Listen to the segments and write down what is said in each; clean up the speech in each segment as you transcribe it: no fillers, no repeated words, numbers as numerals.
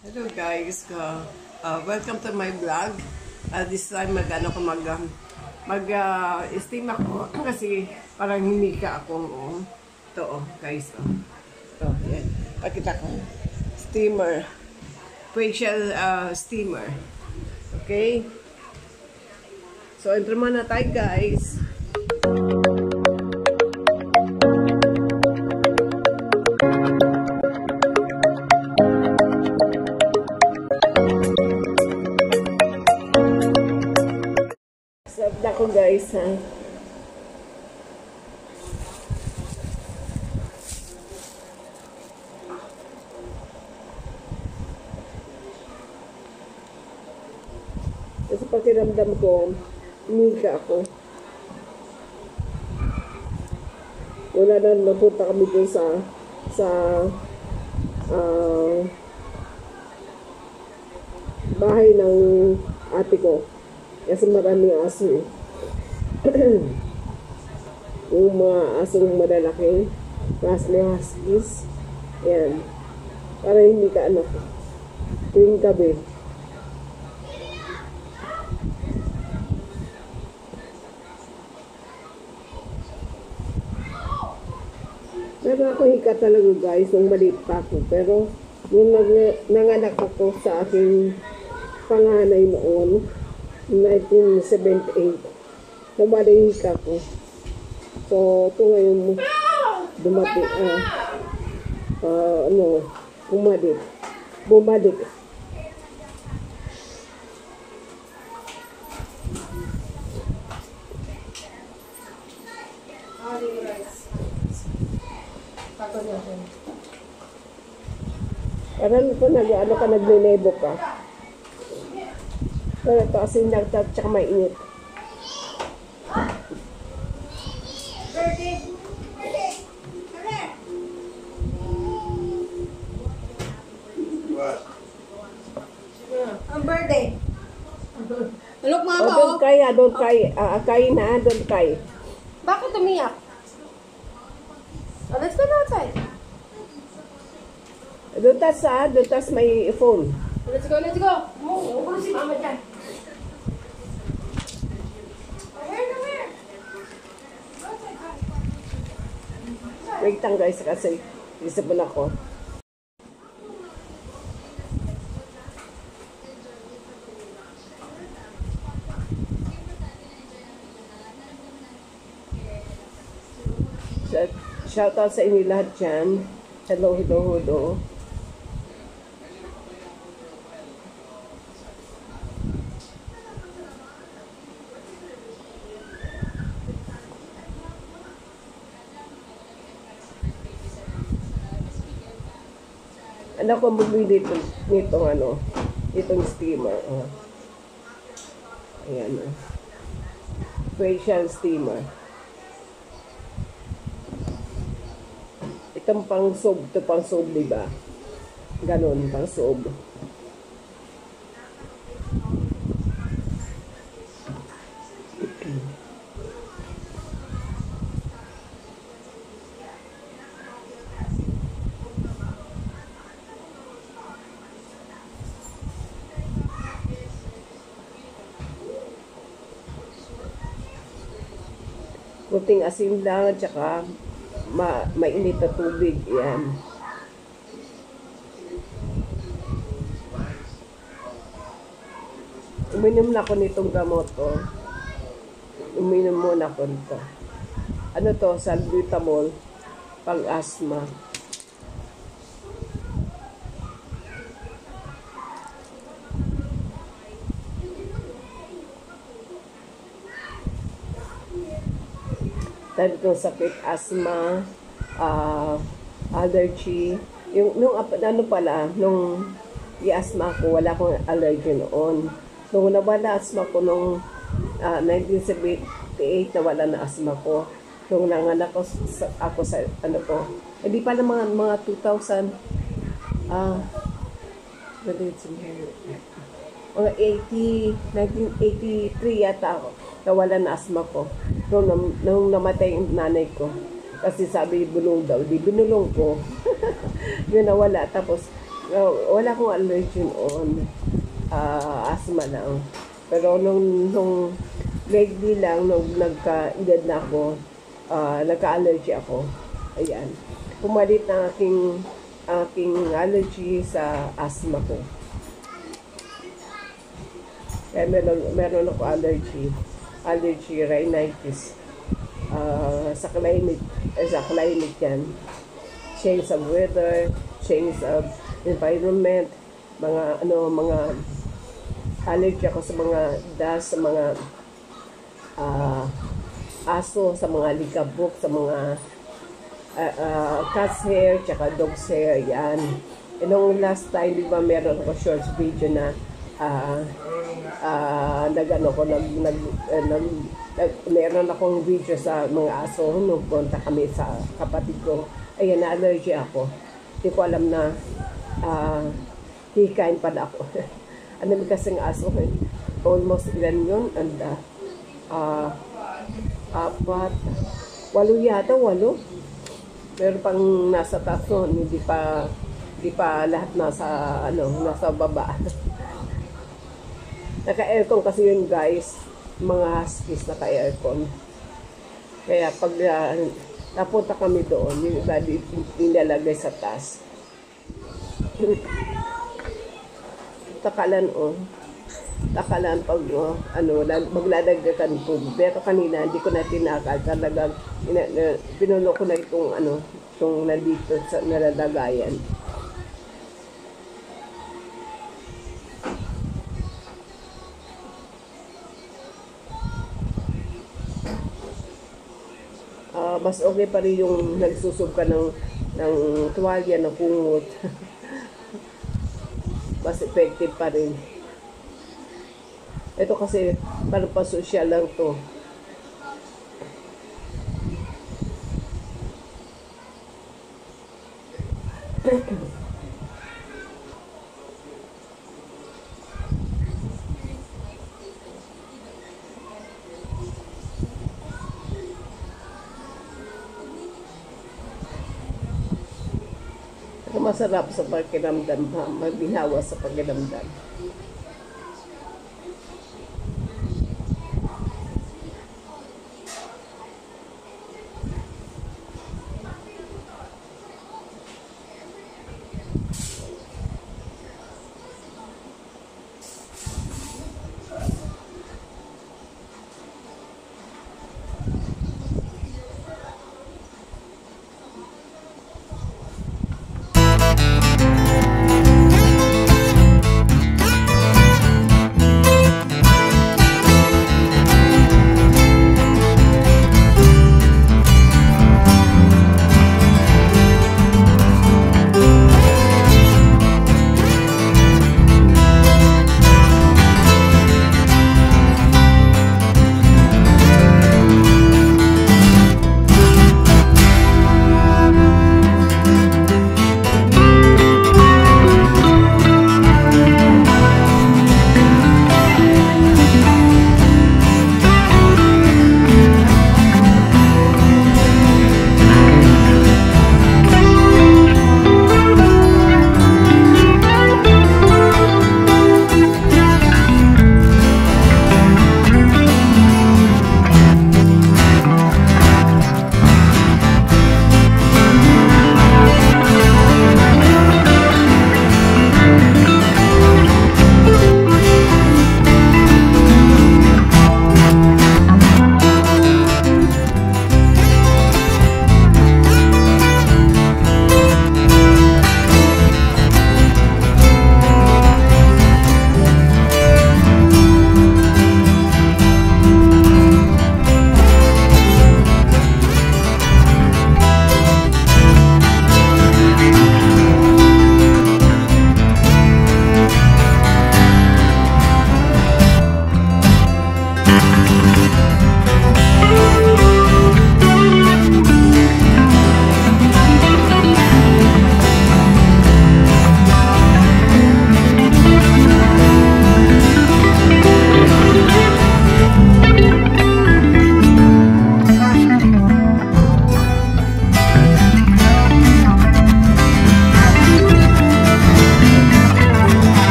Hello guys, welcome to my vlog. This time steam ako kasi parang humika ako. Ito guys. Ito, yan. Pakita ko. Steamer. Facial steamer. Okay? So, enter muna tayo guys. Sabda ko guys ha. Kasi pakiramdam ko, umika ako. Wala na napunta kami dun sa bahay ng ate ko. Kasi maraming aso eh. Yung mga asong malalaki, Rasley Huskies. Ayan. Para hindi ka anak. Tuwing gabi. Pero ako hika talaga guys, nung maliit pa ako. Pero nung nanganak ako sa aking panganay noon, 1978, nabalihika ko. So, ito ngayon dumating, bumalik. Parang ito, naglilebo ka. Pero ito kasi nagtag tsaka mainit. Ang birthday. Look, mama, don't cry. Kain na, don't cry. Bakit umiyak? Oh, let's go outside. Don't touch my phone. Let's go. Upo si mama dyan. Wait lang guys, kasi isipon ako. Shout out sa inyo lahat dyan. Hello. Anak ko bumili nitong steamer. Ayan. Facial steamer. Itong pang sob, diba? Ganon, pang sob. Kunting asin lang at saka mainit na tubig. Yan. Uminom na ako nitong gamot ko. Uminom muna ako nito. Ano to? Salbutamol. Pang-asthma. Dahil itong sakit, asthma, allergy. Nung i-asthma ko, wala akong allergy noon. Nung nawala asthma ko nung 1978, nawala na asthma ko. Nung nanganak ako sa hindi pa naman mga 2000, mga 1983 yata ako. Nawala na asthma ko. Nung namatay yung nanay ko. Kasi sabi, bulong daw. Di binulong ko. Yun nawala. Tapos, Wala akong allergy on. Asthma lang. Pero nung lately lang, nung nagka-edad na ako, nagka-allergy ako. Ayan. Pumalit na aking allergy sa asthma ko. Kaya meron ako allergy rhinitis. Sa climate yan. Change of weather, change of environment, mga allergy ako sa mga dust, sa mga aso, sa mga likabok, sa mga cat's hair, tsaka dog's hair, yan. Nung last time, di ba, meron ako short video na meron akong video sa mga aso nung punta kami sa kapatid ko. Ayan, na-allergy ako. Hindi ko alam na hikain pala ako. Ano may kasing aso? Almost ilan yun? And, 8 yata, 8. Pero pang nasa taas nun, hindi pa lahat nasa baba. Naka-aircon kasi yun, guys. Mga huskies naka-aircon. Kaya pag napunta kami doon, yung iba nilalagay sa taas. Takalan pag maglalagyan food. Pero kanina hindi ko na tinakal, talagang pinuno ko na itong nandito sa nalalagayan. Mas okay pa rin yung nagsusog ka ng tuwalya, ng kumot. Mas effective pa rin. Ito kasi para pa social lang to. Masarap sa pakiramdam, magbinawa sa pakiramdam.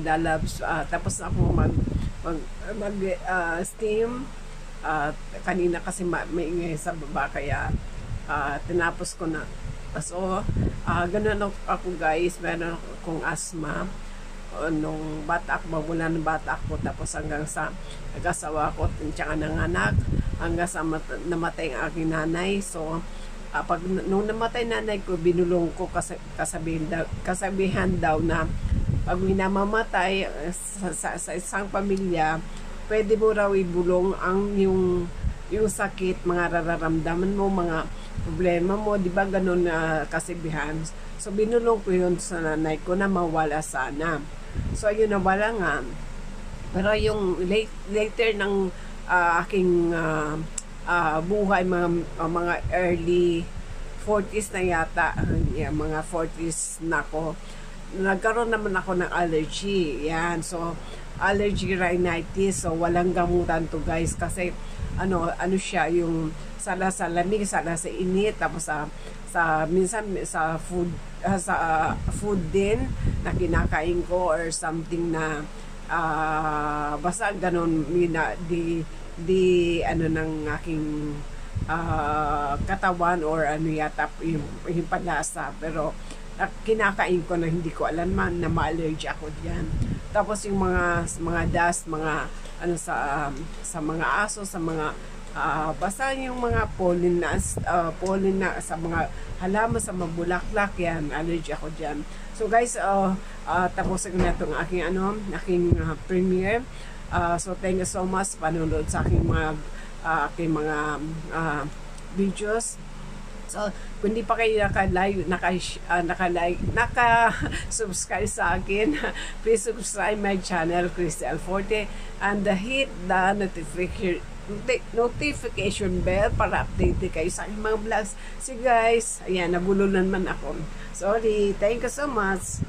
lalabs, tapos na ako steam. Kanina kasi maingay sa baba, kaya tinapos ko na. So, ganun ako guys, meron akong asthma. Nung bata ako, mula ng bata ako, tapos hanggang sa nag-asawa ko, tsaka nanganak, hanggang sa namatay ang aking nanay. So, nung namatay nanay ko, binulong ko kasabihan daw na pag minamamatay sa isang pamilya, pwede mo raw ibulong ang yung sakit, mga nararamdaman mo, mga problema mo, di ba ganun na kasibihan. So binulong ko yun sa nanay ko na mawala sana. So ayun, nawala nga. Pero yung later ng aking buhay, mga early 40s na yata, mga 40s na ako, nagkaroon naman ako ng allergy. Yan, so allergy rhinitis, so walang gamutan to guys, kasi ano siya, yung sala sa lamig, sala sa init, tapos sa minsan sa food din na kinakain ko or something na basta ganun, di ano ng aking katawan or ano yata yung panlasa, pero kinakain ko na hindi ko alam man na ma-allergy ako diyan. Tapos yung mga dust, mga ano sa mga aso, sa mga basta yung mga pollen na sa mga halaman, sa mga bulaklak, yan, allergy ako diyan. So guys, tapusin ko na itong aking premiere. So thank you so much panonood sa aking mga videos. So, kung di pa kayo naka-subscribe sa akin, please subscribe my channel, Cristel Forte, and hit the notification bell para update kayo sa aking mga vlogs. So guys, ayan, nabulunan man ako. Sorry, thank you so much.